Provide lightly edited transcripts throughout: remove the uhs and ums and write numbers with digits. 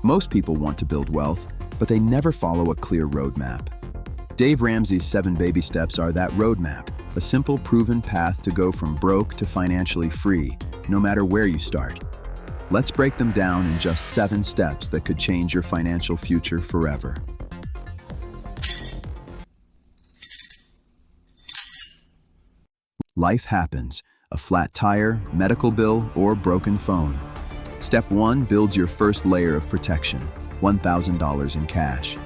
Most people want to build wealth, but they never follow a clear roadmap. Dave Ramsey's 7 baby steps are that roadmap, a simple, proven path to go from broke to financially free, no matter where you start. Let's break them down in just 7 steps that could change your financial future forever. Life happens: a flat tire, medical bill, or broken phone. Step 1 builds your first layer of protection, $1,000 in cash.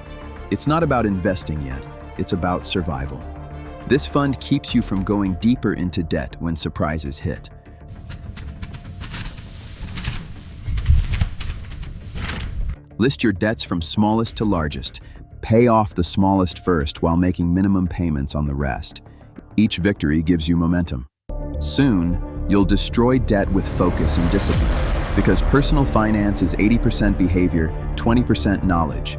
It's not about investing yet, it's about survival. This fund keeps you from going deeper into debt when surprises hit. List your debts from smallest to largest. Pay off the smallest first while making minimum payments on the rest. Each victory gives you momentum. Soon, you'll destroy debt with focus and discipline, because personal finance is 80% behavior, 20% knowledge.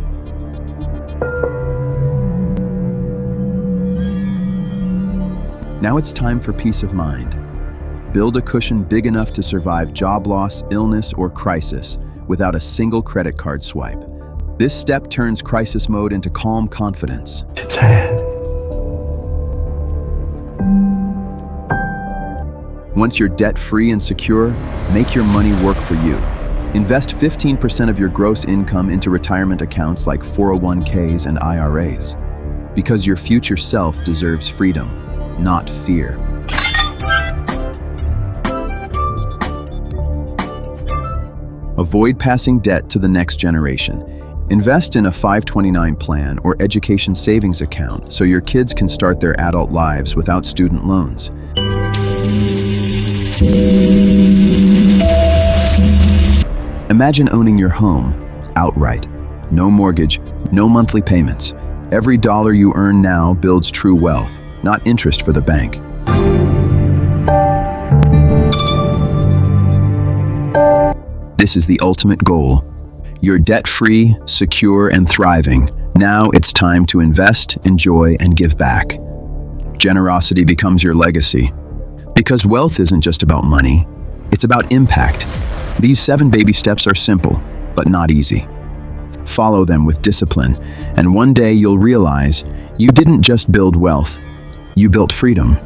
Now it's time for peace of mind. Build a cushion big enough to survive job loss, illness, or crisis without a single credit card swipe. This step turns crisis mode into calm confidence. It's ahead. Once you're debt-free and secure, make your money work for you. Invest 15% of your gross income into retirement accounts like 401ks and IRAs. Because your future self deserves freedom, not fear. Avoid passing debt to the next generation. Invest in a 529 plan or education savings account so your kids can start their adult lives without student loans. Imagine owning your home outright. No mortgage, no monthly payments. Every dollar you earn now builds true wealth, not interest for the bank. This is the ultimate goal. You're debt-free, secure, and thriving. Now it's time to invest, enjoy, and give back. Generosity becomes your legacy. Because wealth isn't just about money, it's about impact. These 7 baby steps are simple, but not easy. Follow them with discipline, and one day you'll realize you didn't just build wealth, you built freedom.